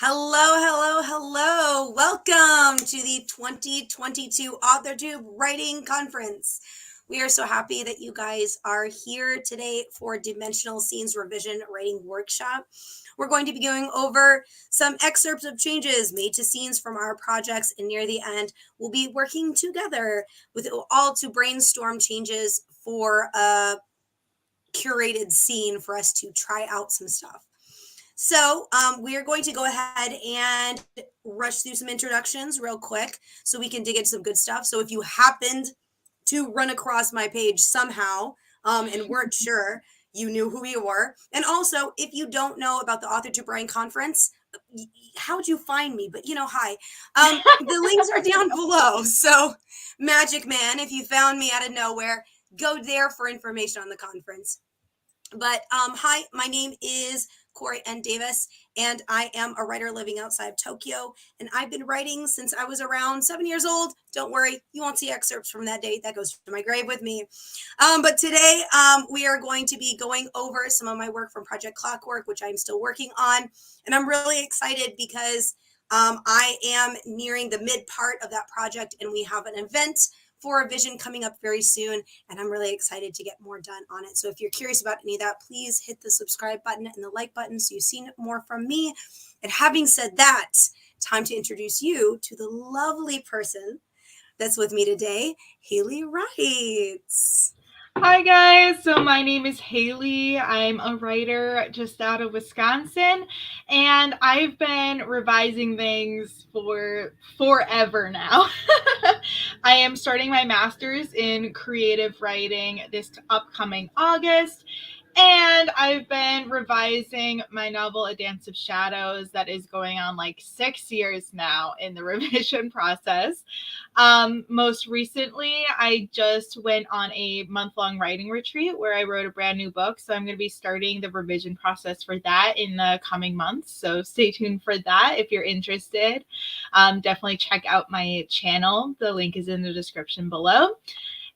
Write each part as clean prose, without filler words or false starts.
Hello. Welcome to the 2022 AuthorTube Writing Conference. We are so happy that you guys are here today for Dimensional Scenes Revision Writing Workshop. We're going to be going over some excerpts of changes made to scenes from our projects, and near the end, we'll be working together with all to brainstorm changes for a curated scene for us to try out some stuff. So we are going to go ahead and rush through some introductions real quick so we can dig into some good stuff. So if you happened to run across my page somehow and weren't sure, you knew who we were. And also, if you don't know about the AuthorTube Writing Conference, how'd you find me? But hi. The links are down below. So Magic Man, if you found me out of nowhere, go there for information on the conference. But hi, my name is Corey N. Davis, and I am a writer living outside of Tokyo, and I've been writing since I was around 7 years old. Don't worry, you won't see excerpts from that date. That goes to my grave with me. But today we are going to be going over some of my work from Project Clockwork, which I'm still working on, and I'm really excited because I am nearing the mid part of that project, and we have an event for a vision coming up very soon, and I'm really excited to get more done on it. So if you're curious about any of that, please hit the subscribe button and the like button so you've seen more from me. And having said that, time to introduce you to the lovely person that's with me today, Haley Wrights. Hi guys, so my name is Haley. I'm a writer just out of Wisconsin, and I've been revising things for forever now. I am starting my master's in creative writing this upcoming August, and I've been revising my novel, A Dance of Shadows, that is going on like 6 years now in the revision process. Most recently, I just went on a month-long writing retreat where I wrote a brand new book. So I'm going to be starting the revision process for that in the coming months. So stay tuned for that if you're interested. Definitely check out my channel. The link is in the description below.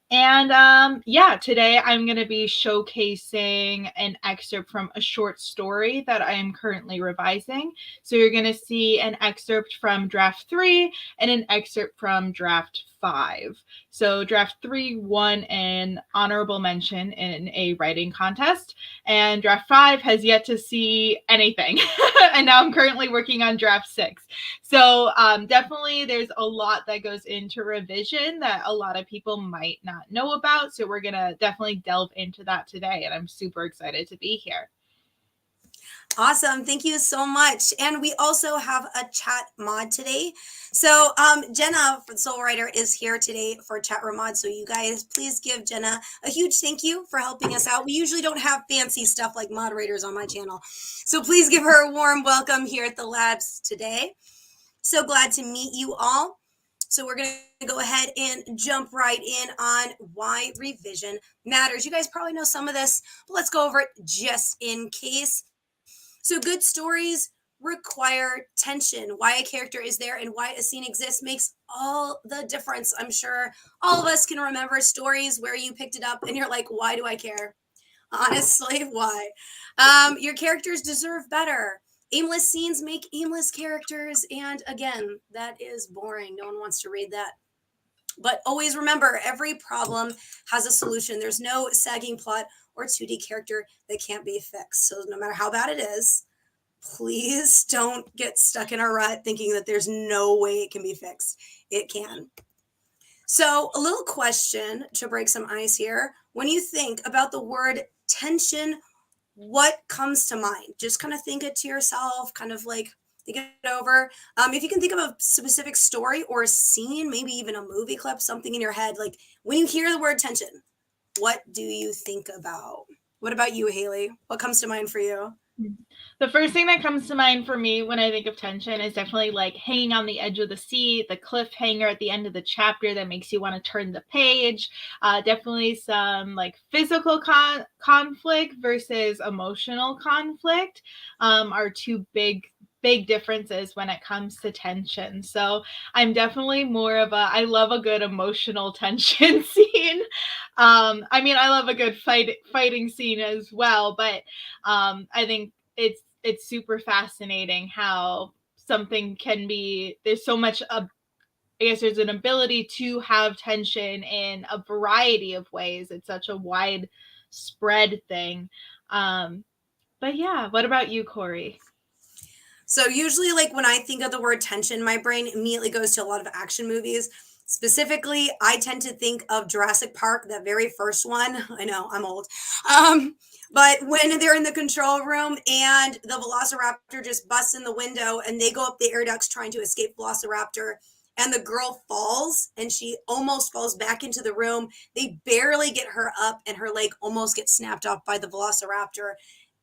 And today I'm going to be showcasing an excerpt from a short story that I am currently revising. So you're going to see an excerpt from draft 3 and an excerpt from draft 5. So draft 3 won an honorable mention in a writing contest, and draft 5 has yet to see anything. And now I'm currently working on draft 6. So definitely there's a lot that goes into revision that a lot of people might not know about. So we're going to definitely delve into that today. And I'm super excited to be here. Awesome. Thank you so much. And we also have a chat mod today. So Jenna, the Soul Writer, is here today for chat room mod. So you guys, please give Jenna a huge thank you for helping us out. We usually don't have fancy stuff like moderators on my channel. So please give her a warm welcome here at the labs today. So glad to meet you all. So we're going to go ahead and jump right in on why revision matters. You guys probably know some of this, but let's go over it just in case. So good stories require tension. Why a character is there and why a scene exists makes all the difference. I'm sure all of us can remember stories where you picked it up and you're like, why do I care? Honestly, why? Your characters deserve better. Aimless scenes make aimless characters. And again, that is boring. No one wants to read that. But always remember, every problem has a solution. There's no sagging plot or 2D character that can't be fixed. So no matter how bad it is, please don't get stuck in a rut thinking that there's no way it can be fixed. It can. So a little question to break some ice here. When you think about the word tension, what comes to mind? Just kind of think it to yourself, kind of like think it over. If you can think of a specific story or a scene, maybe even a movie clip, something in your head, like when you hear the word tension, what do you think about? What about you, Haley? What comes to mind for you? The first thing that comes to mind for me when I think of tension is definitely like hanging on the edge of the seat, the cliffhanger at the end of the chapter that makes you want to turn the page. Definitely some like physical conflict versus emotional conflict are two big differences when it comes to tension. So I'm definitely more of I love a good emotional tension scene. I mean, I love a good fighting scene as well, but I think it's super fascinating how something can be, there's so much, I guess there's an ability to have tension in a variety of ways. It's such a wide spread thing. But yeah, what about you, Corey? So usually, like, when I think of the word tension, my brain immediately goes to a lot of action movies. Specifically, I tend to think of Jurassic Park, that very first one. I know, I'm old. But when they're in the control room and the Velociraptor just busts in the window and they go up the air ducts trying to escape Velociraptor, and the girl falls and she almost falls back into the room. They barely get her up and her leg almost gets snapped off by the Velociraptor.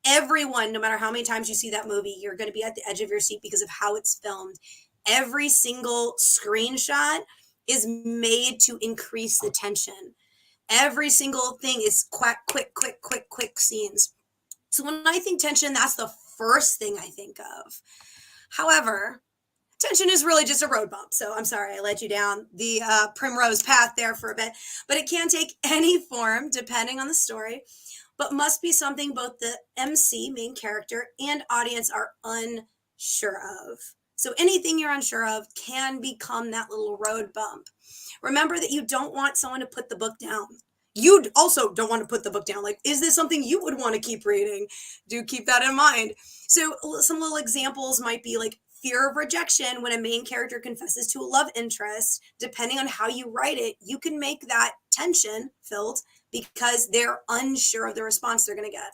Everyone, no matter how many times you see that movie, you're going to be at the edge of your seat because of how it's filmed. Every single screenshot is made to increase the tension. Every single thing is quick scenes. So when I think tension, that's the first thing I think of. However, tension is really just a road bump. So I'm sorry I led you down the primrose path there for a bit, but it can take any form depending on the story, but must be something both the MC, main character, and audience are unsure of. So anything you're unsure of can become that little road bump. Remember that you don't want someone to put the book down. You also don't want to put the book down. Like, is this something you would want to keep reading? Do keep that in mind. So some little examples might be like fear of rejection when a main character confesses to a love interest. Depending on how you write it, you can make that tension filled because they're unsure of the response they're going to get.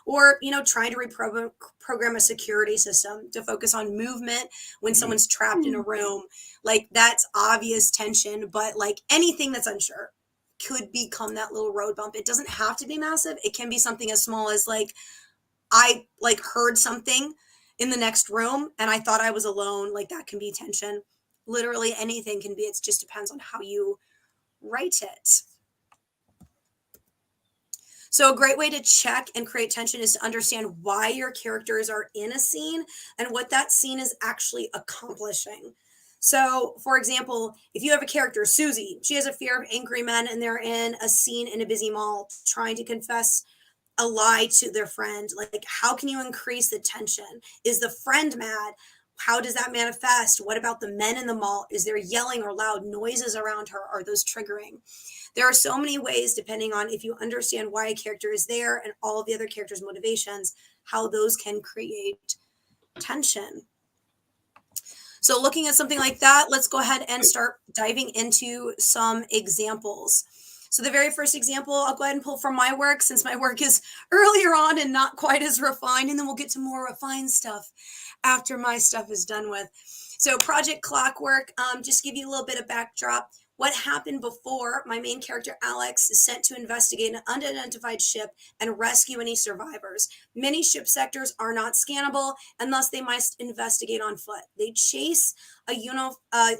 Or, trying to reprogram a security system to focus on movement when someone's trapped in a room. Like, that's obvious tension, but like anything that's unsure could become that little road bump. It doesn't have to be massive. It can be something as small as like, I like heard something in the next room and I thought I was alone. Like, that can be tension. Literally anything can be. It just depends on how you write it. So a great way to check and create tension is to understand why your characters are in a scene and what that scene is actually accomplishing. So, for example, if you have a character, Susie, she has a fear of angry men and they're in a scene in a busy mall trying to confess a lie to their friend. Like, how can you increase the tension? Is the friend mad? How does that manifest? What about the men in the mall? Is there yelling or loud noises around her? Are those triggering? There are so many ways, depending on if you understand why a character is there and all of the other characters' motivations, how those can create tension. So looking at something like that, let's go ahead and start diving into some examples. So the very first example, I'll go ahead and pull from my work since my work is earlier on and not quite as refined, and then we'll get to more refined stuff after my stuff is done with. So Project Clockwork, just give you a little bit of backdrop. What happened before my main character, Alex, is sent to investigate an unidentified ship and rescue any survivors. Many ship sectors are not scannable, and thus they must investigate on foot. They chase a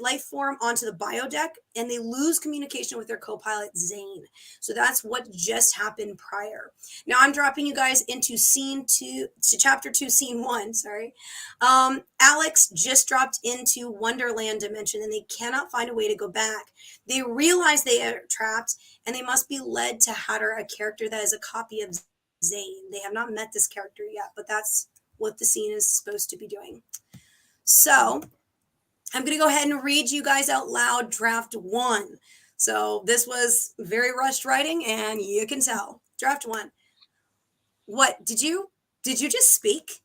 life form onto the biodeck, and they lose communication with their co-pilot, Zane. So that's what just happened prior. Now I'm dropping you guys into chapter 2, scene 1, sorry. Alex just dropped into Wonderland dimension, and they cannot find a way to go back. They realize they are trapped, and they must be led to Hatter, a character that is a copy of Zane. They have not met this character yet, but that's what the scene is supposed to be doing. So I'm going to go ahead and read you guys out loud draft 1. So this was very rushed writing, and you can tell. Draft 1. What, did you just speak?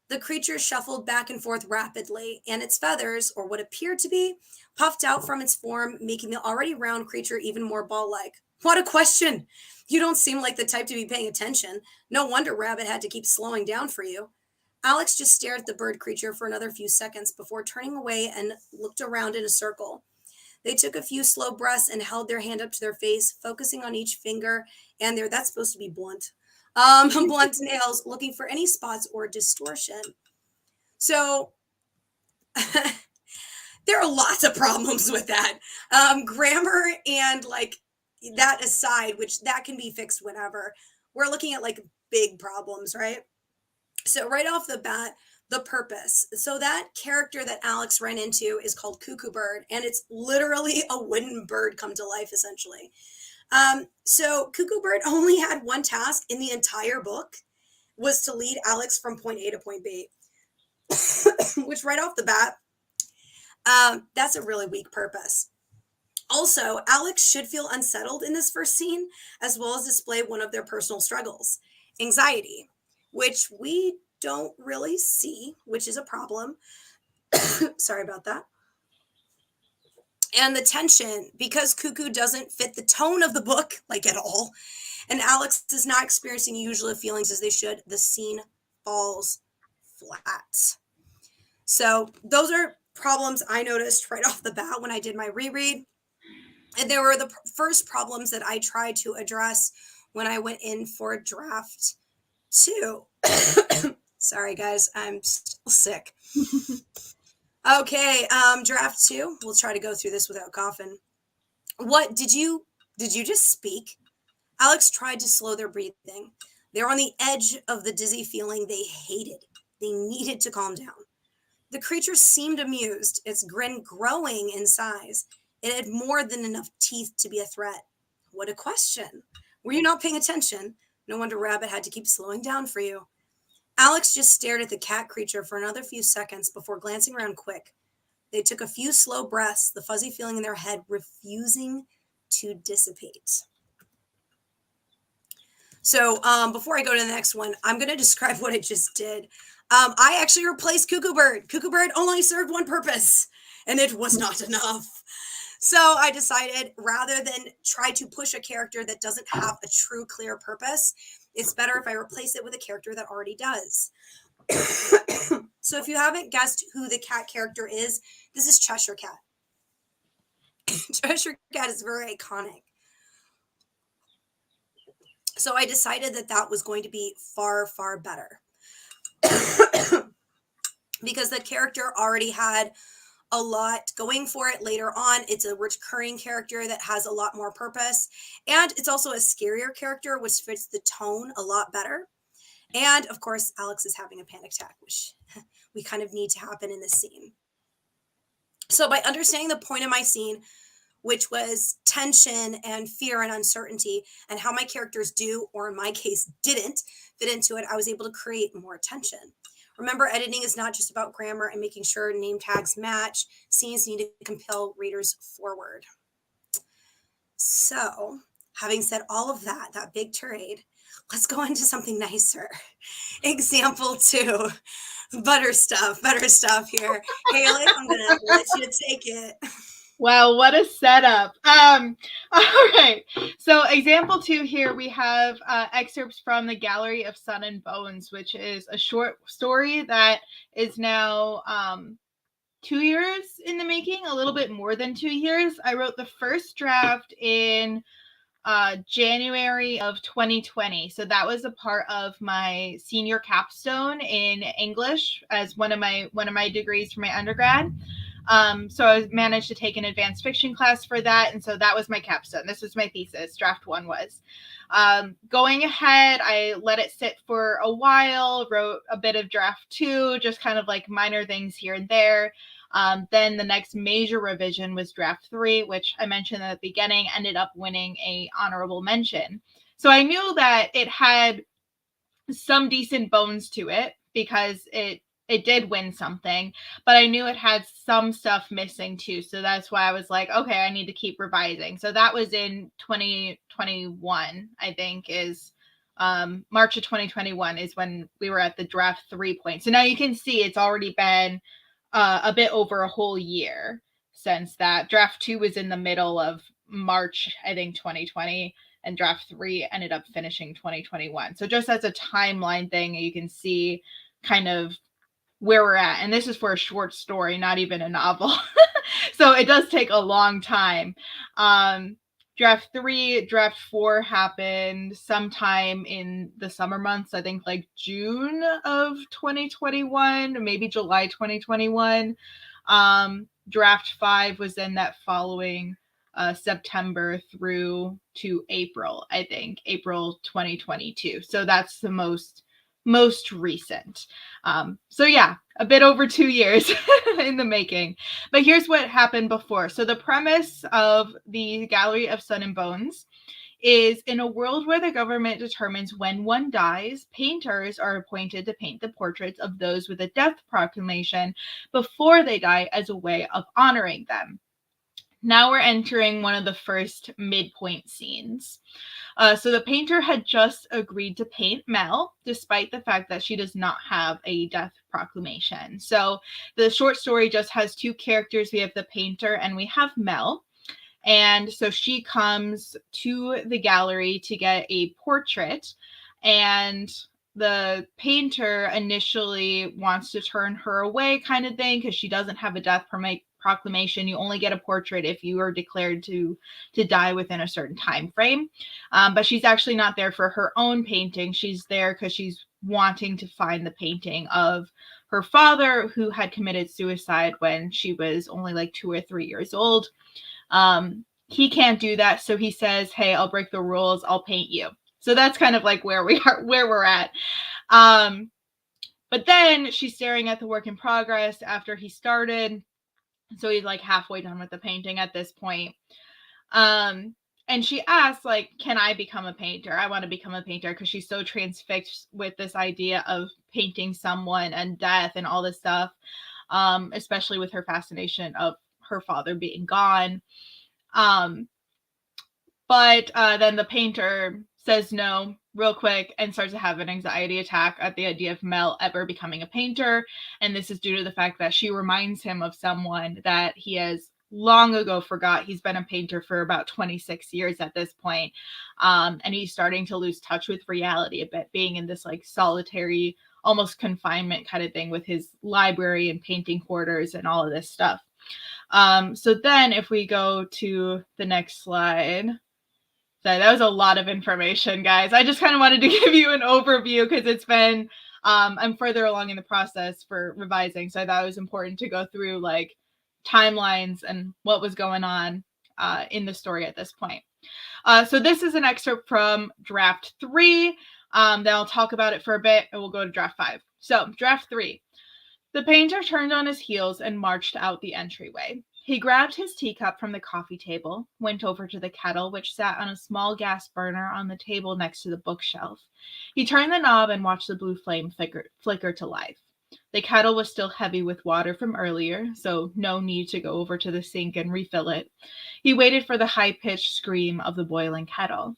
The creature shuffled back and forth rapidly, and its feathers, or what appeared to be, puffed out from its form, making the already round creature even more ball-like. What a question! You don't seem like the type to be paying attention. No wonder Rabbit had to keep slowing down for you. Alex just stared at the bird creature for another few seconds before turning away and looked around in a circle. They took a few slow breaths and held their hand up to their face, focusing on each finger and that's supposed to be blunt. Blunt nails, looking for any spots or distortion. So there are lots of problems with that. Grammar and like that aside, which that can be fixed whenever. We're looking at like big problems, right? So right off the bat, the purpose. So that character that Alex ran into is called Cuckoo Bird, and it's literally a wooden bird come to life, essentially. So Cuckoo Bird only had one task in the entire book, was to lead Alex from point A to point B. which right off the bat, that's a really weak purpose. Also, Alex should feel unsettled in this first scene, as well as display one of their personal struggles, anxiety, which we don't really see, which is a problem. Sorry about that. And the tension, because Cuckoo doesn't fit the tone of the book, like at all, and Alex is not experiencing usual feelings as they should, the scene falls flat. So those are problems I noticed right off the bat when I did my reread. And there were the first problems that I tried to address when I went in for draft 2. Sorry, guys, I'm still sick. Okay, draft 2. We'll try to go through this without coughing. What did you just speak? Alex tried to slow their breathing. They're on the edge of the dizzy feeling they hated. They needed to calm down. The creature seemed amused, its grin growing in size. It had more than enough teeth to be a threat. What a question. Were you not paying attention? No wonder Rabbit had to keep slowing down for you. Alex just stared at the cat creature for another few seconds before glancing around quick. They took a few slow breaths, the fuzzy feeling in their head refusing to dissipate. So before I go to the next one, I'm going to describe what I just did. I actually replaced Cuckoo Bird. Cuckoo Bird only served one purpose, and it was not enough. So I decided rather than try to push a character that doesn't have a true clear purpose, it's better if I replace it with a character that already does. So if you haven't guessed who the cat character is, this is Cheshire Cat. Cheshire Cat is very iconic. So I decided that that was going to be far, far better. Because the character already had a lot going for it later on. It's a recurring character that has a lot more purpose. And it's also a scarier character, which fits the tone a lot better. And of course, Alex is having a panic attack, which we kind of need to happen in this scene. So by understanding the point of my scene, which was tension and fear and uncertainty, and how my characters do, or in my case, didn't fit into it, I was able to create more tension. Remember, editing is not just about grammar and making sure name tags match. Scenes need to compel readers forward. So, having said all of that, that big tirade, let's go into something nicer. Example 2, better stuff here. Haley, I'm going to let you take it. Wow, what a setup. All right. So example 2 here, we have excerpts from the Gallery of Sun and Bones, which is a short story that is now 2 years in the making, a little bit more than 2 years. I wrote the first draft in January of 2020. So that was a part of my senior capstone in English as one of my degrees for my undergrad. So I managed to take an advanced fiction class for that. And so that was my capstone. This was my thesis. Draft 1 was. Going ahead, I let it sit for a while, wrote a bit of draft 2, just kind of like minor things here and there. Then the next major revision was draft 3, which I mentioned at the beginning, ended up winning a honorable mention. So I knew that it had some decent bones to it because it did win something, but I knew it had some stuff missing too. So that's why I was like, okay, I need to keep revising. So that was in 2021, I think is March of 2021 is when we were at the draft 3 point. So now you can see it's already been a bit over a whole year since that. Draft 2 was in the middle of March, I think 2020, and draft 3 ended up finishing 2021. So just as a timeline thing, you can see kind of where we're at. And this is for a short story, not even a novel. So it does take a long time. Draft 3, draft 4 happened sometime in the summer months, I think like June of 2021, maybe July 2021. Draft 5 was in that following September through to April, I think, April 2022. So that's the most recent. So yeah, a bit over 2 years in the making. But here's what happened before. So the premise of the Gallery of Sun and Bones is in a world where the government determines when one dies, painters are appointed to paint the portraits of those with a death proclamation before they die as a way of honoring them. Now we're entering one of the first midpoint scenes. So the painter had just agreed to paint Mel, despite the fact that she does not have a death proclamation. So the short story just has two characters. We have the painter and we have Mel. And so she comes to the gallery to get a portrait, and the painter initially wants to turn her away, kind of thing, because she doesn't have a death proclamation. You only get a portrait if you are declared to die within a certain time frame. But she's actually not there for her own painting. She's there because she's wanting to find the painting of her father, who had committed suicide when she was only like 2 or 3 years old. He can't do that, so he says, hey, I'll break the rules, I'll paint you. So that's kind of like where we're at. But then she's staring at the work in progress after he started. So he's like halfway done with the painting at this point. And she asks, like, can I become a painter? I want to become a painter, because she's so transfixed with this idea of painting someone and death and all this stuff, especially with her fascination of her father being gone. But then the painter says no real quick and starts to have an anxiety attack at the idea of Mel ever becoming a painter. And this is due to the fact that she reminds him of someone that he has long ago forgot. He's been a painter for about 26 years at this point. And he's starting to lose touch with reality a bit, being in this like solitary, almost confinement kind of thing with his library and painting quarters and all of this stuff. So then if we go to the next slide. So that was a lot of information, guys. I just kind of wanted to give you an overview because it's been, I'm further along in the process for revising. So I thought it was important to go through like timelines and what was going on in the story at this point. So this is an excerpt from draft 3. Then I'll talk about it for a bit and we'll go to draft 5. So draft 3. The painter turned on his heels and marched out the entryway. He grabbed his teacup from the coffee table, went over to the kettle, which sat on a small gas burner on the table next to the bookshelf. He turned the knob and watched the blue flame flicker to life. The kettle was still heavy with water from earlier, so no need to go over to the sink and refill it. He waited for the high-pitched scream of the boiling kettle.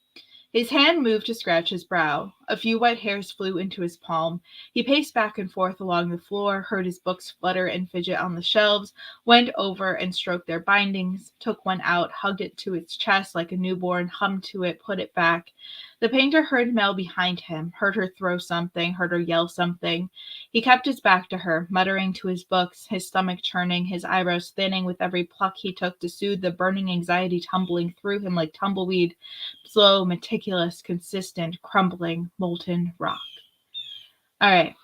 His hand moved to scratch his brow. A few white hairs flew into his palm. He paced back and forth along the floor, heard his books flutter and fidget on the shelves, went over and stroked their bindings, took one out, hugged it to its chest like a newborn, hummed to it, put it back. The painter heard Mel behind him, heard her throw something, heard her yell something. He kept his back to her, muttering to his books, his stomach churning, his eyebrows thinning with every pluck he took to soothe the burning anxiety tumbling through him like tumbleweed. Slow, meticulous, consistent, crumbling, molten rock. All right.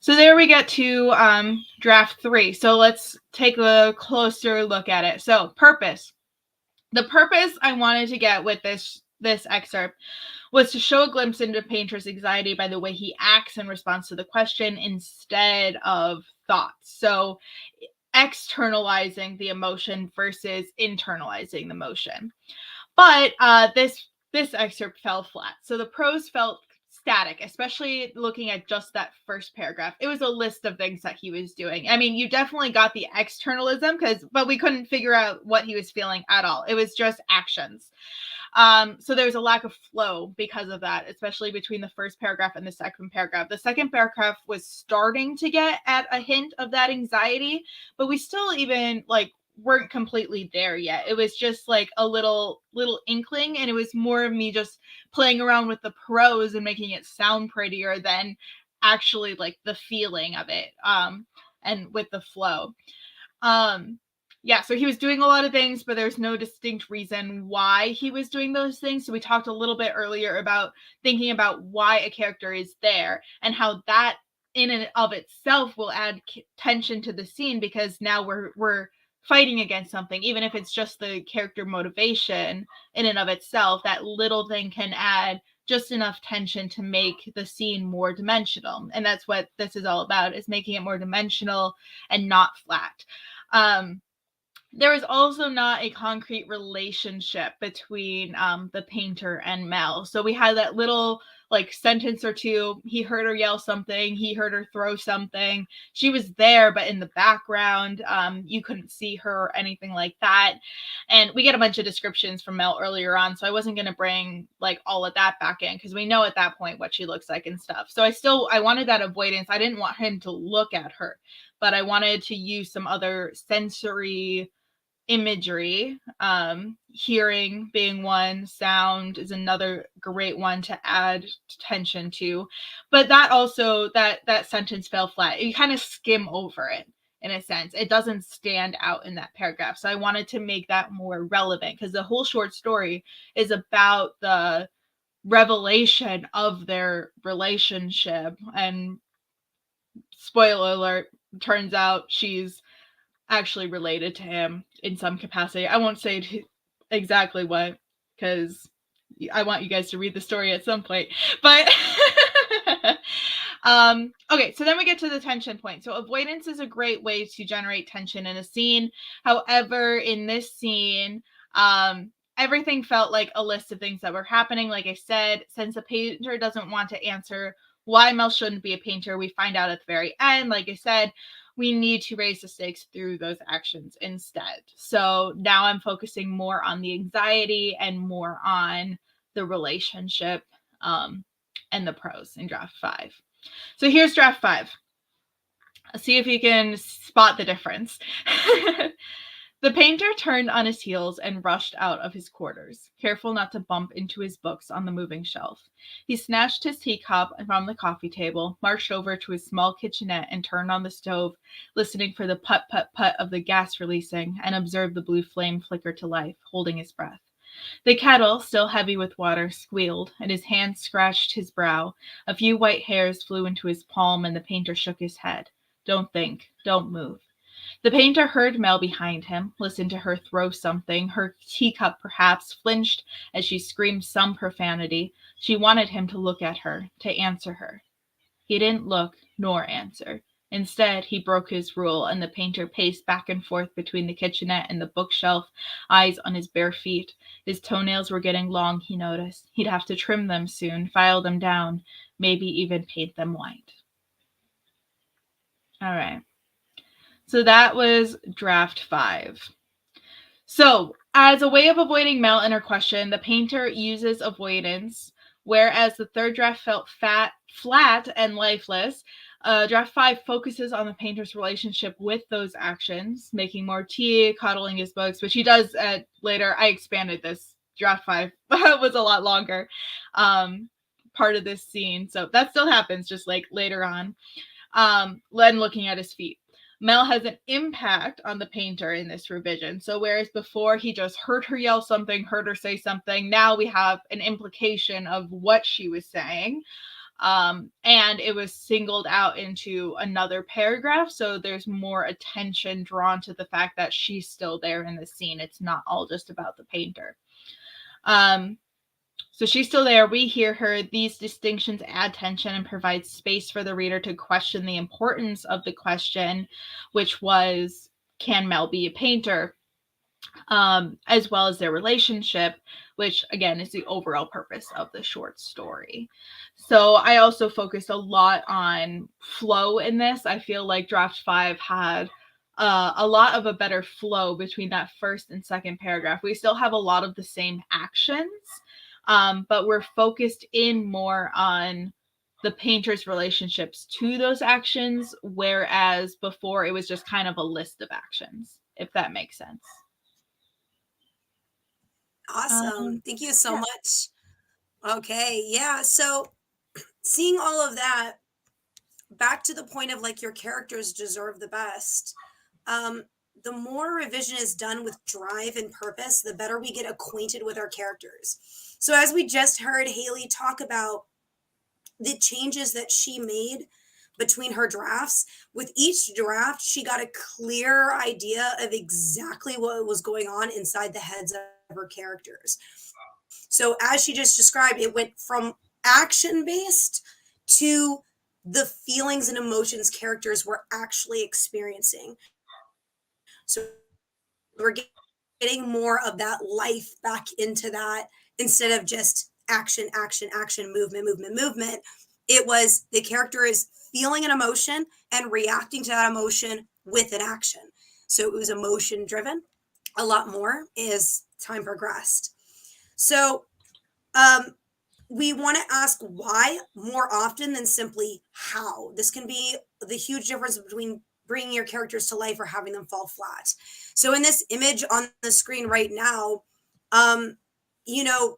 So there we get to draft 3. So let's take a closer look at it. So purpose. The purpose I wanted to get with this excerpt was to show a glimpse into the painter's anxiety by the way he acts in response to the question instead of thoughts. So externalizing the emotion versus internalizing the emotion. But this excerpt fell flat. So the prose felt static, especially looking at just that first paragraph. It was a list of things that he was doing. I mean, you definitely got the externalism, but we couldn't figure out what he was feeling at all. It was just actions. So there was a lack of flow because of that, especially between the first paragraph and the second paragraph. The second paragraph was starting to get at a hint of that anxiety, but we still even weren't completely there yet. It was just like a little inkling, and it was more of me just playing around with the prose and making it sound prettier than actually like the feeling of it and with the flow. So he was doing a lot of things, but there's no distinct reason why he was doing those things. So we talked a little bit earlier about thinking about why a character is there and how that in and of itself will add tension to the scene, because now we're fighting against something. Even if it's just the character motivation in and of itself, that little thing can add just enough tension to make the scene more dimensional. And that's what this is all about, is making it more dimensional and not flat. there was also not a concrete relationship between the painter and Mel. So we had that little like sentence or two. He heard her yell something. He heard her throw something. She was there, but in the background, you couldn't see her or anything like that. And we get a bunch of descriptions from Mel earlier on, so I wasn't going to bring like all of that back in because we know at that point what she looks like and stuff. So I wanted that avoidance. I didn't want him to look at her, but I wanted to use some other sensory imagery, hearing being one, sound is another great one to add tension to, but that also that sentence fell flat. You kind of skim over it in a sense. It doesn't stand out in that paragraph, so I wanted to make that more relevant because the whole short story is about the revelation of their relationship. And spoiler alert, turns out she's actually related to him in some capacity. I won't say exactly what, because I want you guys to read the story at some point. But okay, so then we get to the tension point. So avoidance is a great way to generate tension in a scene. However, in this scene, everything felt like a list of things that were happening. Like I said, since the painter doesn't want to answer why Mel shouldn't be a painter, we find out at the very end. Like I said, we need to raise the stakes through those actions instead. So now I'm focusing more on the anxiety and more on the relationship, and the pros in draft 5. So here's draft 5. Let's see if you can spot the difference. The painter turned on his heels and rushed out of his quarters, careful not to bump into his books on the moving shelf. He snatched his teacup from the coffee table, marched over to his small kitchenette and turned on the stove, listening for the put-put-put of the gas releasing, and observed the blue flame flicker to life, holding his breath. The kettle, still heavy with water, squealed, and his hand scratched his brow. A few white hairs flew into his palm, and the painter shook his head. Don't think. Don't move. The painter heard Mel behind him, listened to her throw something. Her teacup perhaps flinched as she screamed some profanity. She wanted him to look at her, to answer her. He didn't look nor answer. Instead, he broke his rule, and the painter paced back and forth between the kitchenette and the bookshelf, eyes on his bare feet. His toenails were getting long, he noticed. He'd have to trim them soon, file them down, maybe even paint them white. All right. So that was draft 5. So, as a way of avoiding Mel and her question, the painter uses avoidance, whereas the third draft felt flat and lifeless. Draft 5 focuses on the painter's relationship with those actions, making more tea, coddling his books, which he does later. I expanded this. Draft 5 was a lot longer part of this scene. So that still happens, just like later on. Len looking at his feet. Mel has an impact on the painter in this revision. So whereas before he just heard her yell something, heard her say something, now we have an implication of what she was saying. And it was singled out into another paragraph. So there's more attention drawn to the fact that she's still there in the scene. It's not all just about the painter. So she's still there. We hear her. These distinctions add tension and provide space for the reader to question the importance of the question, which was, can Mel be a painter? As well as their relationship, which again is the overall purpose of the short story. So I also focused a lot on flow in this. I feel like draft 5 had a lot of a better flow between that first and second paragraph. We still have a lot of the same actions, but we're focused in more on the painter's relationships to those actions, whereas before it was just kind of a list of actions, if that makes sense. Awesome. Thank you so much. Okay. Yeah. So seeing all of that, back to the point of like your characters deserve the best. The more revision is done with drive and purpose, the better we get acquainted with our characters. So as we just heard Haley talk about the changes that she made between her drafts, with each draft, she got a clear idea of exactly what was going on inside the heads of her characters. So as she just described, it went from action-based to the feelings and emotions characters were actually experiencing. So we're getting more of that life back into that instead of just action, action, action, movement, movement, movement. It was the character is feeling an emotion and reacting to that emotion with an action. So it was emotion driven a lot more as time progressed. So we want to ask why more often than simply how. This can be the huge difference between bringing your characters to life or having them fall flat. So in this image on the screen right now,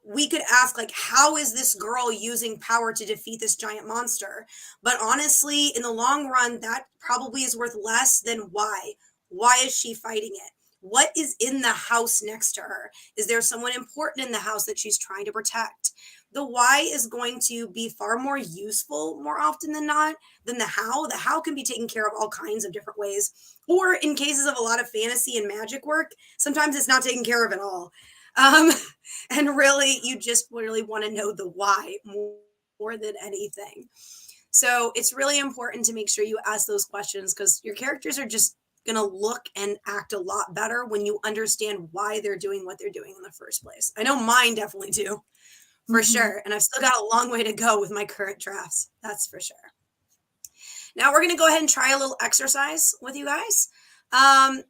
we could ask like, how is this girl using power to defeat this giant monster? But honestly, in the long run, that probably is worth less than why. Why is she fighting it? What is in the house next to her? Is there someone important in the house that she's trying to protect? The why is going to be far more useful more often than not than the how. The how can be taken care of all kinds of different ways. Or in cases of a lot of fantasy and magic work, sometimes it's not taken care of at all. And really, you just really want to know the why more than anything. So it's really important to make sure you ask those questions because your characters are just going to look and act a lot better when you understand why they're doing what they're doing in the first place. I know mine definitely do, for sure. And I've still got a long way to go with my current drafts. That's for sure. Now we're going to go ahead and try a little exercise with you guys.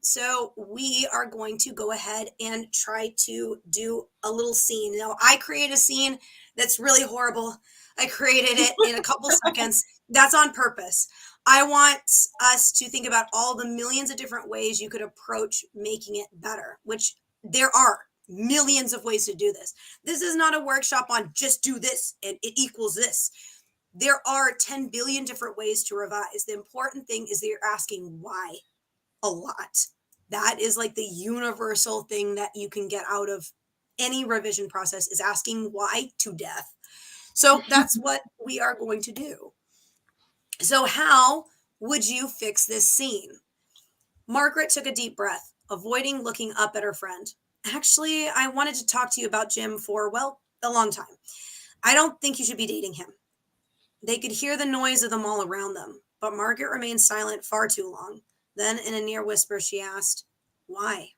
So we are going to go ahead and try to do a little scene. Now I create a scene that's really horrible. I created it in a couple seconds. That's on purpose. I want us to think about all the millions of different ways you could approach making it better, which there are millions of ways to do this. This is not a workshop on just do this and it equals this. There are 10 billion different ways to revise. The important thing is that you're asking why a lot. That is like the universal thing that you can get out of any revision process is asking why to death. So that's what we are going to do. So how would you fix this scene? Margaret took a deep breath, avoiding looking up at her friend. Actually, I wanted to talk to you about Jim for, well, a long time. I don't think you should be dating him. They could hear the noise of them all around them, but Margaret remained silent far too long. Then, in a near whisper, she asked, why?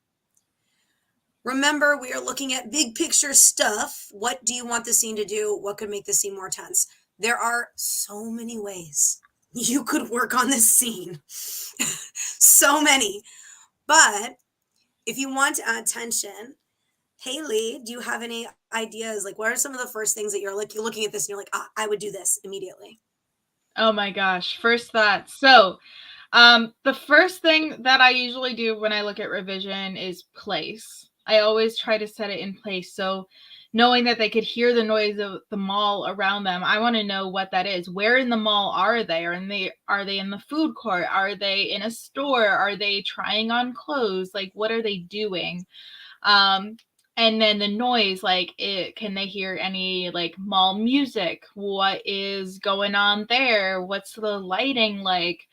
Remember, we are looking at big picture stuff. What do you want the scene to do? What could make the scene more tense? There are so many ways you could work on this scene. So many. But if you want to add tension, Haley, do you have any ideas? Like, what are some of the first things that you're looking at this and you're like, I would do this immediately? Oh my gosh. First thought. So, the first thing that I usually do when I look at revision is place. I always try to set it in place. So, knowing that they could hear the noise of the mall around them, I want to know what that is. Where in the mall are they? Are they in the food court? Are they in a store? Are they trying on clothes? Like, what are they doing? And then the noise, can they hear any like mall music? What is going on there? What's the lighting like?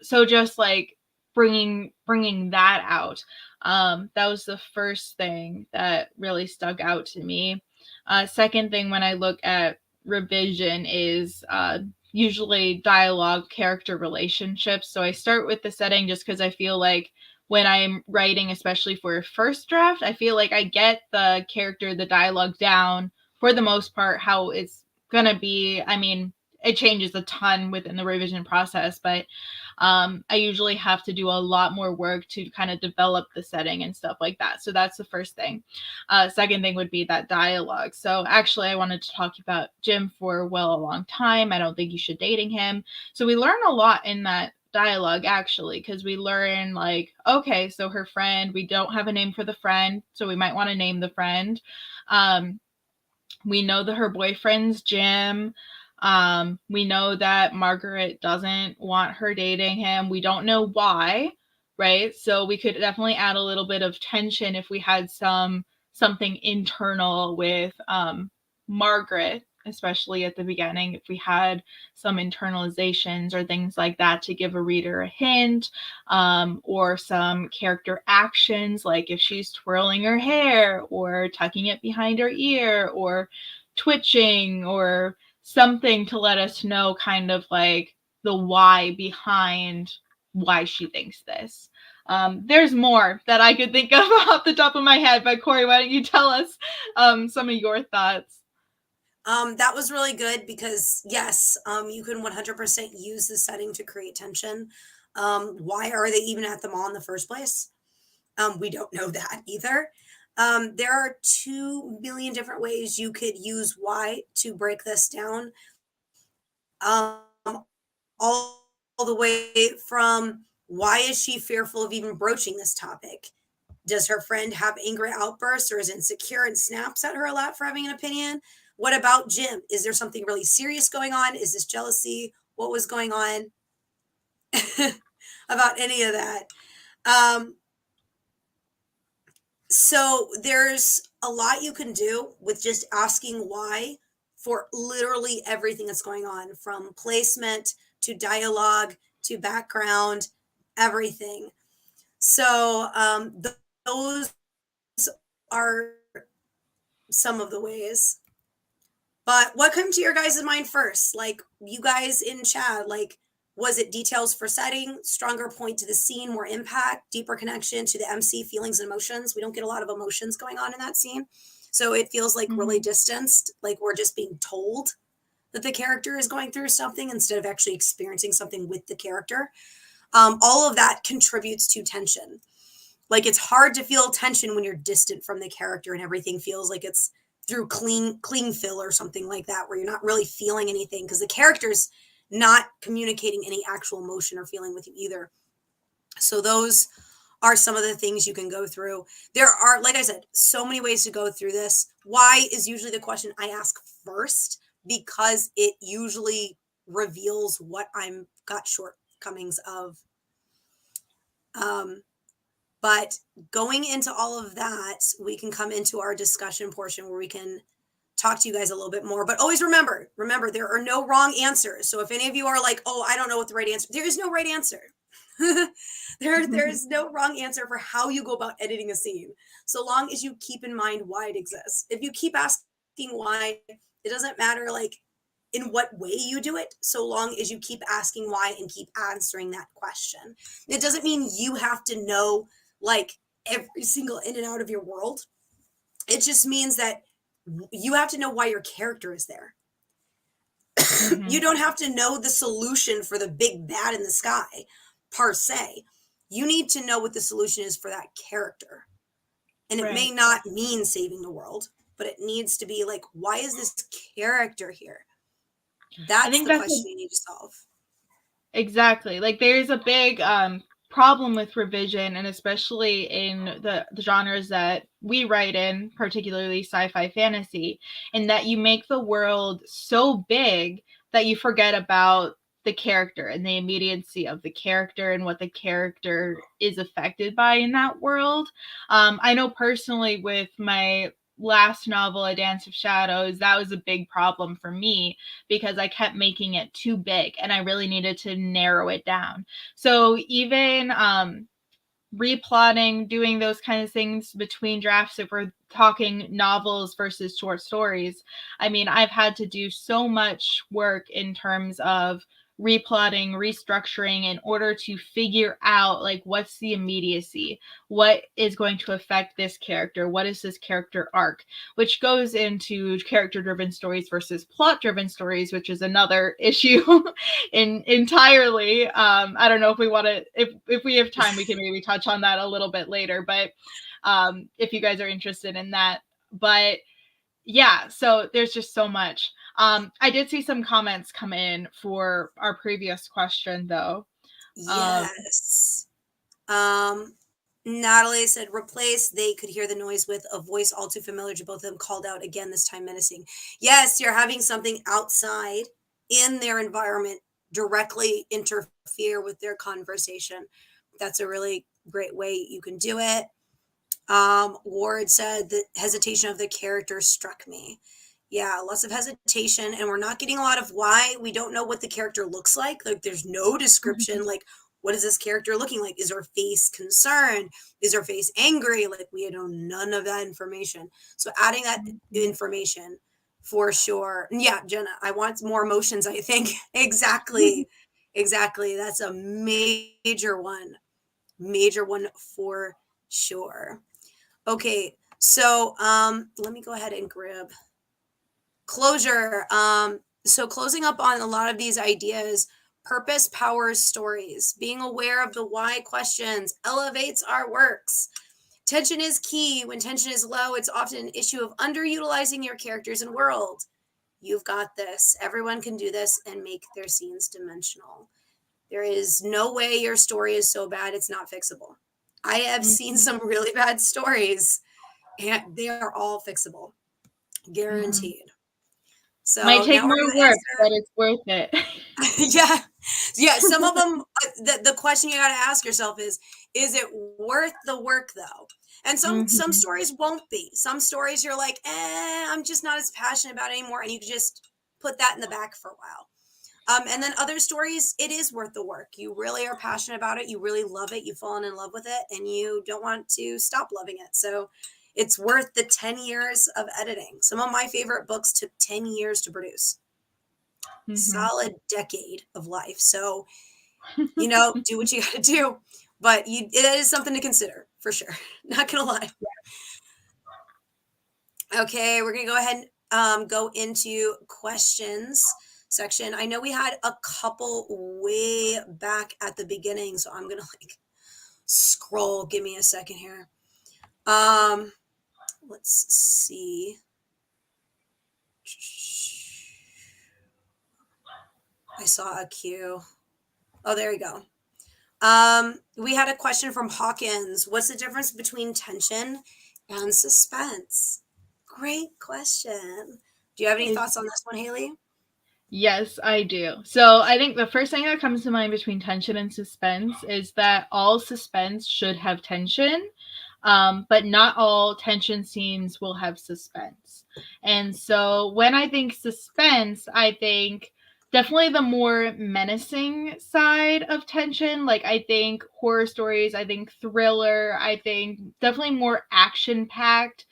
So just like bringing that out. That was the first thing that really stuck out to me. Second thing when I look at revision is usually dialogue, character relationships. So I start with the setting just because I feel like when I'm writing, especially for a first draft, I feel like I get the character, the dialogue down for the most part, how it's going to be. I mean, it changes a ton within the revision process, but I usually have to do a lot more work to kind of develop the setting and stuff like that. So that's the first thing. Second thing would be that dialogue. So actually, I wanted to talk about Jim for a long time. I don't think you should dating him. So we learn a lot in that dialogue actually, because we learn like, okay, so her friend, we don't have a name for the friend, so we might want to name the friend. We know that her boyfriend's Jim. We know that Margaret doesn't want her dating him. We don't know why, right? So we could definitely add a little bit of tension if we had something internal with Margaret, especially at the beginning, if we had some internalizations or things like that to give a reader a hint, or some character actions, like if she's twirling her hair or tucking it behind her ear or twitching or something to let us know kind of like the why behind why she thinks this. There's more that I could think of off the top of my head, but Corey, why don't you tell us some of your thoughts? That was really good because yes, you can 100% use the setting to create tension. Why are they even at the mall in the first place? We don't know that either. There are 2 million different ways you could use why to break this down. All the way from why is she fearful of even broaching this topic? Does her friend have angry outbursts or is insecure and snaps at her a lot for having an opinion? What about Jim? Is there something really serious going on? Is this jealousy? What was going on about any of that? So there's a lot you can do with just asking why for literally everything that's going on, from placement to dialogue to background, everything. So those are some of the ways. But what came to your guys' mind first? Like, you guys in chat, like, was it details for setting, stronger point to the scene, more impact, deeper connection to the MC feelings and emotions? We don't get a lot of emotions going on in that scene. So it feels like really distanced, like we're just being told that the character is going through something instead of actually experiencing something with the character. All of that contributes to tension. Like, it's hard to feel tension when you're distant from the character and everything feels like it's through clean fill or something like that, where you're not really feeling anything because the character's not communicating any actual emotion or feeling with you either. So those are some of the things you can go through. There are, like I said, so many ways to go through this. Why is usually the question I ask first, because it usually reveals what I'm got shortcomings of. But going into all of that, we can come into our discussion portion where we can talk to you guys a little bit more. But always remember, there are no wrong answers. So if any of you are like, oh, I don't know what the right answer, there is no right answer. There's no wrong answer for how you go about editing a scene, so long as you keep in mind why it exists. If you keep asking why, it doesn't matter like in what way you do it, so long as you keep asking why and keep answering that question. It doesn't mean you have to know like every single in and out of your world. It just means that you have to know why your character is there. You don't have to know the solution for the big bad in the sky per se. You need to know what the solution is for that character. And it may not mean saving the world, but it needs to be like, why is this character here? That's the question you need to solve. Exactly. Like, there's a big problem with revision, and especially in the genres that we write in, particularly sci-fi fantasy, in that you make the world so big that you forget about the character and the immediacy of the character and what the character is affected by in that world. I know personally with my last novel, A Dance of Shadows, that was a big problem for me because I kept making it too big and I really needed to narrow it down. So even replotting, doing those kind of things between drafts, if we're talking novels versus short stories, I mean, I've had to do so much work in terms of replotting, restructuring in order to figure out like what's the immediacy, what is going to affect this character, what is this character arc, which goes into character driven stories versus plot driven stories, which is another issue entirely. I don't know if we want to, if we have time, we can maybe touch on that a little bit later, but if you guys are interested in that. But yeah, so there's just so much. I did see some comments come in for our previous question, though. Yes. Natalie said, replace they could hear the noise with a voice all too familiar to both of them, called out again, this time menacing. Yes, you're having something outside in their environment directly interfere with their conversation. That's a really great way you can do it. Ward said the hesitation of the character struck me. Yeah, lots of hesitation, and we're not getting a lot of why. We don't know what the character looks like. Like, there's no description. Like, what is this character looking like? Is her face concerned? Is her face angry? Like, we know none of that information. So adding that information for sure. Yeah, Jenna, I want more emotions, I think. Exactly. Exactly. That's a major one. major one for sure. Okay, so let me go ahead and grab closure. So closing up on a lot of these ideas, purpose powers stories. Being aware of the why questions elevates our works. Tension is key. When tension is low, it's often an issue of underutilizing your characters and world. You've got this. Everyone can do this and make their scenes dimensional. There is no way your story is so bad it's not fixable. I have seen some really bad stories and they are all fixable, guaranteed. So Might take now we're more going to work, answer. but it's worth it. Yeah. Some of them, the question you got to ask yourself is it worth the work though? And some stories won't be. Some stories you're like, I'm just not as passionate about it anymore, and you can just put that in the back for a while. And then other stories, it is worth the work. You really are passionate about it. You really love it. You've fallen in love with it, and you don't want to stop loving it. So it's worth the 10 years of editing. Some of my favorite books took 10 years to produce. Solid decade of life. So, do what you got to do. But it is something to consider for sure. Not going to lie. Okay, we're going to go ahead and go into questions section. I know we had a couple way back at the beginning, so I'm going to scroll. Give me a second here. Let's see. I saw a cue. Oh, there you go. We had a question from Hawkins. What's the difference between tension and suspense? Great question. Do you have any thoughts on this one, Haley? Yes, I do. So I think the first thing that comes to mind between tension and suspense is that all suspense should have tension, but not all tension scenes will have suspense. And so when I think suspense, I think definitely the more menacing side of tension. Like I think horror stories, I think thriller, I think definitely more action-packed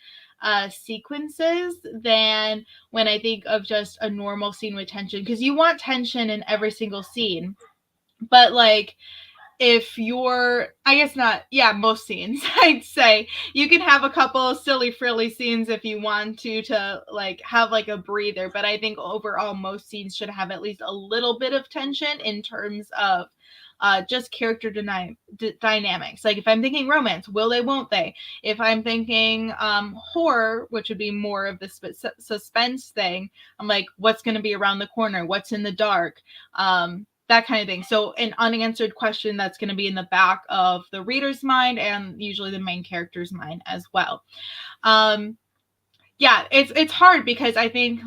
sequences than when I think of just a normal scene with tension, because you want tension in every single scene. But if you're, I guess not, yeah, most scenes, I'd say you can have a couple silly frilly scenes if you want to have a breather, but I think overall most scenes should have at least a little bit of tension in terms of just character dynamics. Like if I'm thinking romance, will they, won't they? If I'm thinking horror, which would be more of the suspense thing, I'm like, what's going to be around the corner? What's in the dark? That kind of thing. So an unanswered question that's going to be in the back of the reader's mind and usually the main character's mind as well. Yeah, it's hard because I think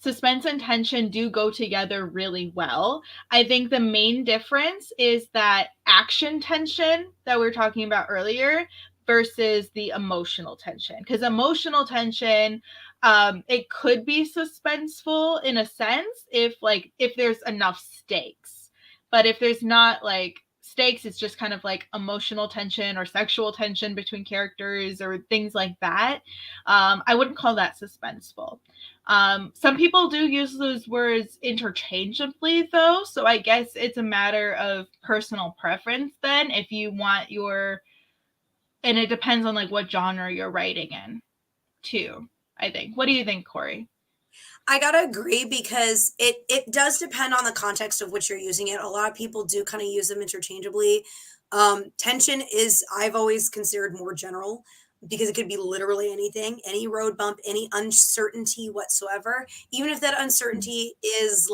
suspense and tension do go together really well. I think the main difference is that action tension that we were talking about earlier versus the emotional tension. Because emotional tension, it could be suspenseful in a sense if there's enough stakes. But if there's not stakes, it's just kind of emotional tension or sexual tension between characters or things like that. I wouldn't call that suspenseful. Some people do use those words interchangeably though, so I guess it's a matter of personal preference then, if you want and it depends on what genre you're writing in too, I think. What do you think, Corey? I gotta agree because it does depend on the context of which you're using it. A lot of people do kind of use them interchangeably. Tension is, I've always considered, more general because it could be literally anything, any road bump, any uncertainty whatsoever. Even if that uncertainty is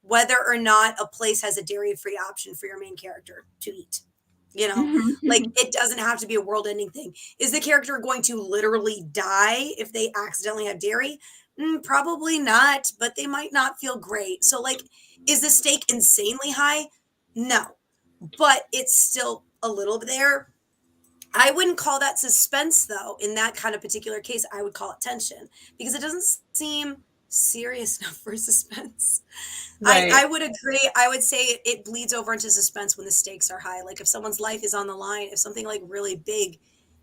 whether or not a place has a dairy-free option for your main character to eat. It doesn't have to be a world-ending thing. Is the character going to literally die if they accidentally have dairy? Probably not, but they might not feel great. So, is the stake insanely high? No, but it's still a little bit there. I wouldn't call that suspense, though. In that kind of particular case, I would call it tension because it doesn't seem serious enough for suspense. Right. I would agree. I would say it bleeds over into suspense when the stakes are high. Like if someone's life is on the line, if something really big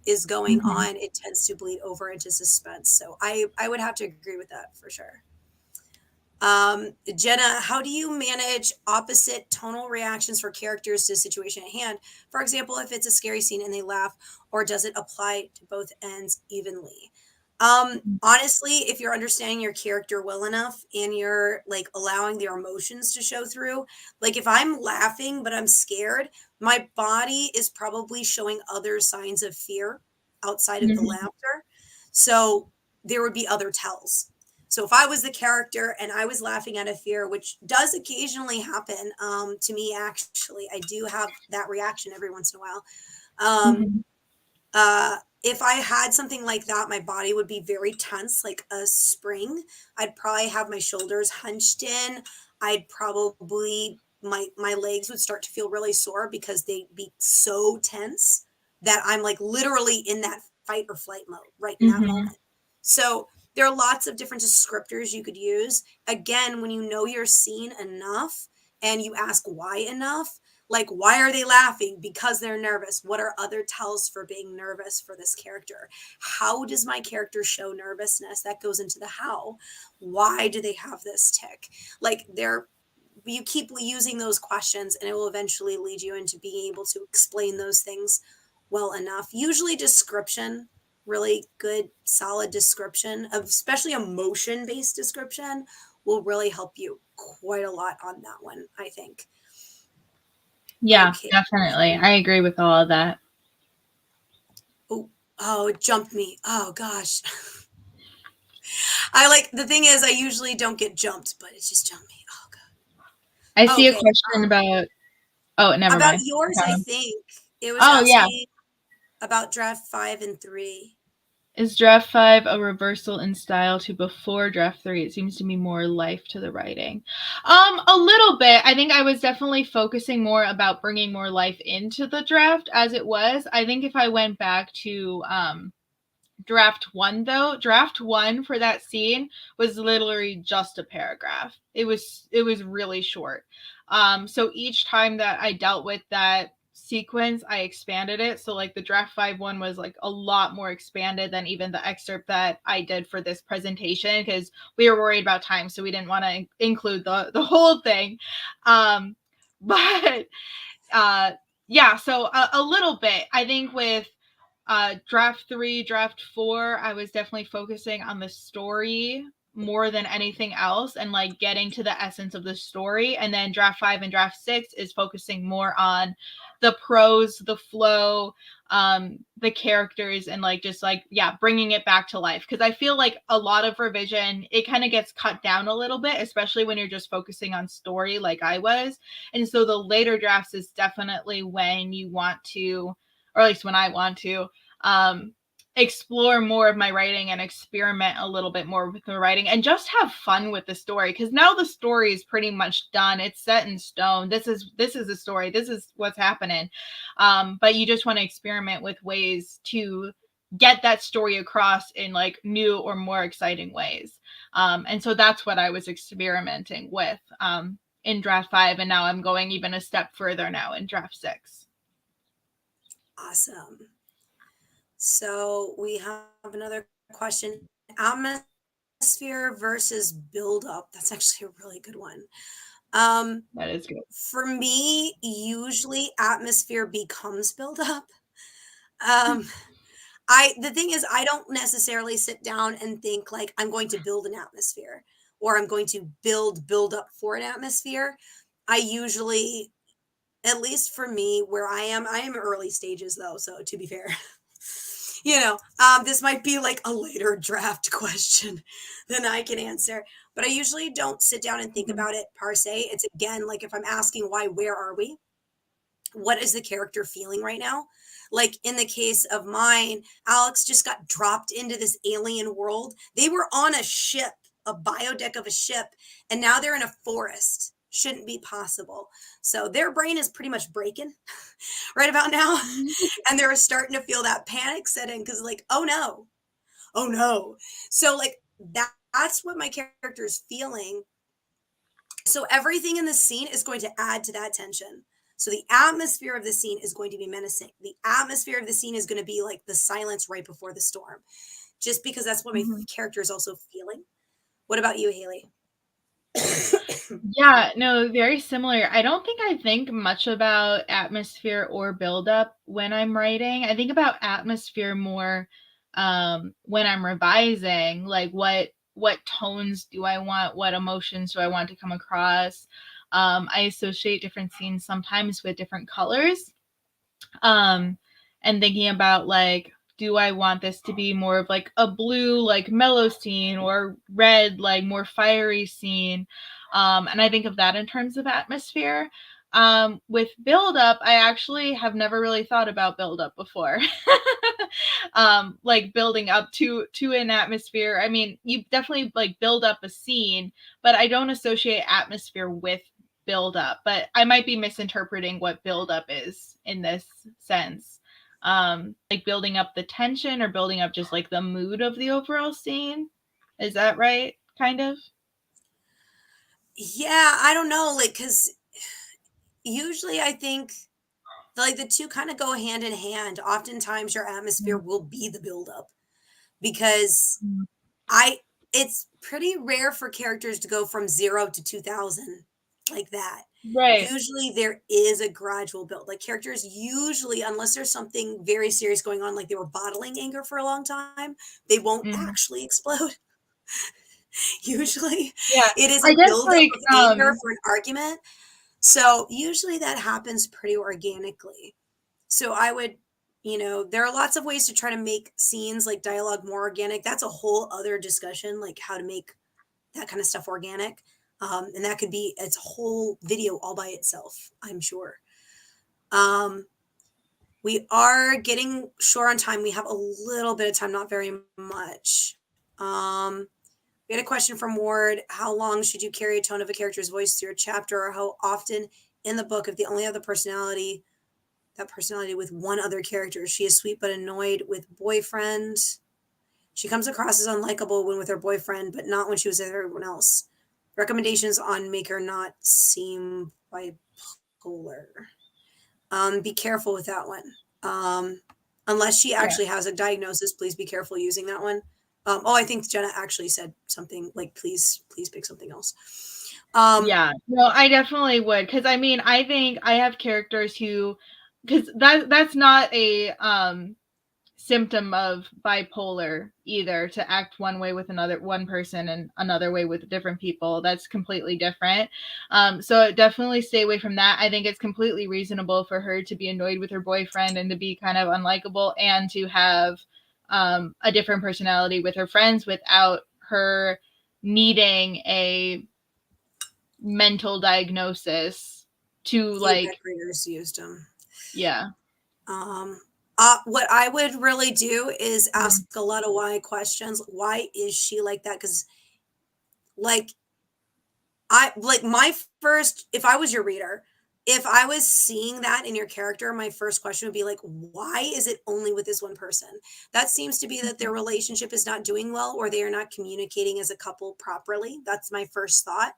is going on, it tends to bleed over into suspense. So I would have to agree with that for sure. Jenna, how do you manage opposite tonal reactions for characters to the situation at hand? For example, if it's a scary scene and they laugh, or does it apply to both ends evenly? Honestly, if you're understanding your character well enough and you're like allowing their emotions to show through, like if I'm laughing but I'm scared, my body is probably showing other signs of fear outside of the Mhm. laughter. So there would be other tells. So if I was the character and I was laughing out of fear, which does occasionally happen to me, actually, I do have that reaction every once in a while. Um, Mhm. if I had something like that, my body would be very tense, like a spring. I'd probably have my shoulders hunched in. I'd probably my legs would start to feel really sore because they'd be so tense that I'm like literally in that fight or flight mode right in that Mhm. moment. So there are lots of different descriptors you could use. Again, when you know your scene enough and you ask why enough, like, why are they laughing? Because they're nervous. What are other tells for being nervous for this character? How does my character show nervousness? That goes into the how. Why do they have this tick? Like, you keep using those questions and it will eventually lead you into being able to explain those things well enough. Usually, description, really good, solid description, of especially emotion based description, will really help you quite a lot on that one, I think. Yeah, Okay. definitely. I agree with all of that. Oh, oh, it jumped me. Oh gosh. I like the thing is I usually don't get jumped, but it just jumped me. Oh I god. see a Okay. question about. Oh, never About mind. yours, I think. It was Oh yeah. asking about draft 5 and 3. Is draft 5 a reversal in style to before draft 3? It seems to be more life to the writing. A little bit. I think I was definitely focusing more about bringing more life into the draft as it was. I think if I went back to draft 1 though, draft 1 for that scene was literally just a paragraph. It was really short. So each time that I dealt with that sequence, I expanded it. So like the draft 5 one was like a lot more expanded than even the excerpt that I did for this presentation, because we were worried about time, so we didn't want to include the whole thing. But yeah, so a little bit. I think with draft 3, draft 4, I was definitely focusing on the story more than anything else and like getting to the essence of the story. And then draft 5 and draft 6 is focusing more on the prose, the flow, the characters, and like just like, yeah, bringing it back to life. Because I feel like a lot of revision, it kind of gets cut down a little bit, especially when you're just focusing on story like I was. And so the later drafts is definitely when you want to, or at least when I want to, um, explore more of my writing and experiment a little bit more with the writing and just have fun with the story, because now the story is pretty much done. It's set in stone. This is the story. This is what's happening. But you just want to experiment with ways to get that story across in like new or more exciting ways. And so that's what I was experimenting with in draft 5, and now I'm going even a step further now in draft 6. Awesome. So we have another question. Atmosphere versus build up. That's actually a really good one. Um, That is good. for me, usually atmosphere becomes build up. Um, the thing is I don't necessarily sit down and think like I'm going to build an atmosphere or I'm going to build up for an atmosphere. I usually, at least for me where I am early stages though, so to be fair. This might be like a later draft question than I can answer, but I usually don't sit down and think Mhm. about it per se. It's again like if I'm asking why, where are we? What is the character feeling right now? Like in the case of mine, Alex just got dropped into this alien world. They were on a ship, a biodeck of a ship, and now they're in a forest. Shouldn't be possible. So their brain is pretty much breaking right about now. And they're starting to feel that panic set in because, like, oh no, oh no. So, like, that's what my character is feeling. So everything in the scene is going to add to that tension. So the atmosphere of the scene is going to be menacing. The atmosphere of the scene is going to be like the silence right before the storm, just because that's what my Mhm. character is also feeling. What about you, Haley? Yeah, no, very similar. I don't think I think much about atmosphere or buildup when I'm writing. I think about atmosphere more when I'm revising, like what tones do I want, what emotions do I want to come across. I associate different scenes sometimes with different colors. um and thinking about like, do I want this to be more of like a blue like mellow scene, or red like more fiery scene. And I think of that in terms of atmosphere. With build up, I actually have never really thought about build up before. Like building up to an atmosphere. I mean, you definitely like build up a scene, but I don't associate atmosphere with build up, but I might be misinterpreting what build up is in this sense. Like building up the tension, or building up just like the mood of the overall scene. Is that right? Kind of? Yeah, I don't know, like, because usually I think like the two kind of go hand in hand. Oftentimes, your atmosphere will be the buildup because Mhm. I it's pretty rare for characters to go from 0 to 2,000 like that. Right. Usually, there is a gradual build. Like, characters usually, unless there's something very serious going on, like they were bottling anger for a long time, they won't Mhm. actually explode. Usually, Yeah. it is I a guess buildup like of anger for an argument. So, usually that happens pretty organically. So I would, there are lots of ways to try to make scenes like dialogue more organic. That's a whole other discussion, like how to make that kind of stuff organic. And that could be its whole video all by itself, I'm sure. Um, we are getting short on time. We have a little bit of time, not very much. We had a question from Ward. How long should you carry a tone of a character's voice through a chapter, or how often in the book, if the only other personality that personality with one other character? She is sweet but annoyed with boyfriend. She comes across as unlikable when with her boyfriend, but not when she was with everyone else. Recommendations on make her not seem bipolar. Be careful with that one. Unless she yeah. actually has a diagnosis, please be careful using that one. Oh, I think Jenna actually said something like, please pick something else. Yeah. No, I definitely would, cuz I mean, I think I have characters who, cuz that's not a symptom of bipolar either, to act one way with another one person and another way with different people. That's completely different. So definitely stay away from that. I think it's completely reasonable for her to be annoyed with her boyfriend and to be kind of unlikable, and to have a different personality with her friends without her needing a mental diagnosis to like, Feedback readers used them. yeah. Um, what I would really do is Mhm. ask a lot of why questions. Why is she like that? Because, like, my first, if I was your reader, if I was seeing that in your character, my first question would be like, why is it only with this one person? That seems to be that their relationship is not doing well, or they are not communicating as a couple properly. That's my first thought.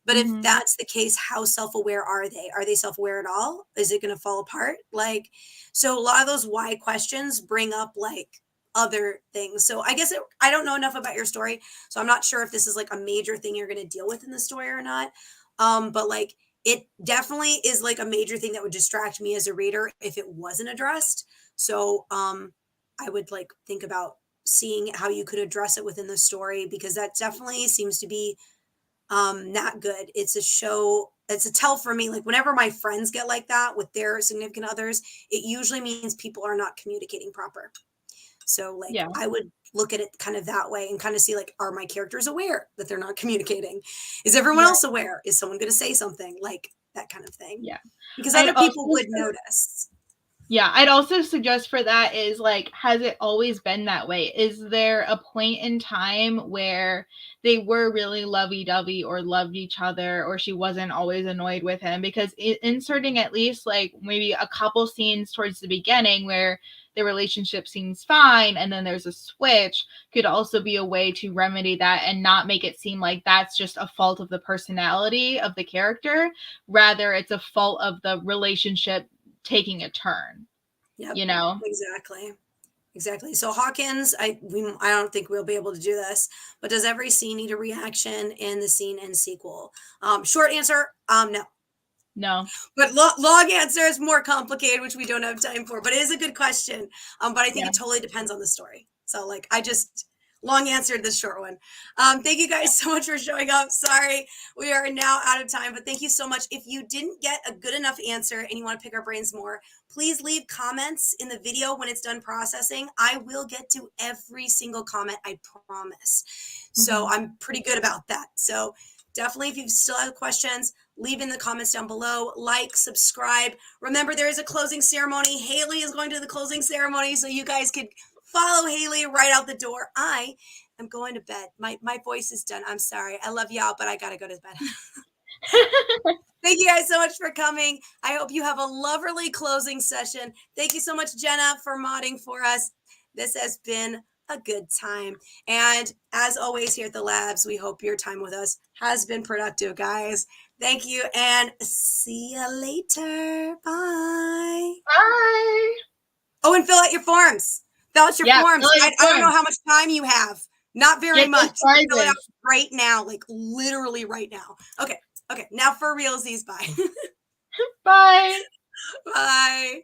But if Mhm. that's the case, how self-aware are they? Are they self-aware at all? Is it going to fall apart? Like, so a lot of those why questions bring up like other things. So I guess I don't know enough about your story, so I'm not sure if this is like a major thing you're going to deal with in the story or not. But like it definitely is like a major thing that would distract me as a reader if it wasn't addressed. So I would like think about seeing how you could address it within the story, because that definitely seems to be not good. It's a show, it's a tell for me. Like whenever my friends get like that with their significant others, it usually means people are not communicating proper. So like Yeah. I would look at it kind of that way and kind of see like, are my characters aware that they're not communicating? Is everyone Right. else aware? Is someone going to say something, like that kind of thing? Yeah. Because I'd other people also would notice. Yeah, I'd also suggest for that is like, has it always been that way? Is there a point in time where they were really lovey-dovey or loved each other, or she wasn't always annoyed with him? Because inserting at least like maybe a couple scenes towards the beginning where the relationship seems fine and then there's a switch could also be a way to remedy that and not make it seem like that's just a fault of the personality of the character. Rather, it's a fault of the relationship taking a turn, Yep, you know? exactly. Exactly. So Hawkins, I don't think we'll be able to do this, but does every scene need a reaction in the scene and sequel? Short answer, no. No. But long answer is more complicated, which we don't have time for. But it is a good question. But I think it totally depends on the story. So like I just long answered this short one. Thank you guys so much for showing up. Sorry, we are now out of time, but thank you so much. If you didn't get a good enough answer and you want to pick our brains more, please leave comments in the video when it's done processing. I will get to every single comment, I promise. So I'm pretty good about that. So definitely, if you still have questions, leave in the comments down below. Like, subscribe. Remember, there is a closing ceremony. Haley is going to the closing ceremony, so you guys could follow Haley right out the door. I am going to bed. My voice is done. I'm sorry. I love y'all, but I got to go to bed. Thank you guys so much for coming. I hope you have a lovely closing session. Thank you so much, Jenna, for modding for us. This has been a good time. And as always here at the labs, we hope your time with us has been productive, guys. Thank you and see you later. Bye. Bye. Oh, and fill out your forms. Fill out your forms. I don't know how much time you have. Not very much. Fill it out right now, like literally right now. Okay. Now for realsies. Bye. Bye. Bye.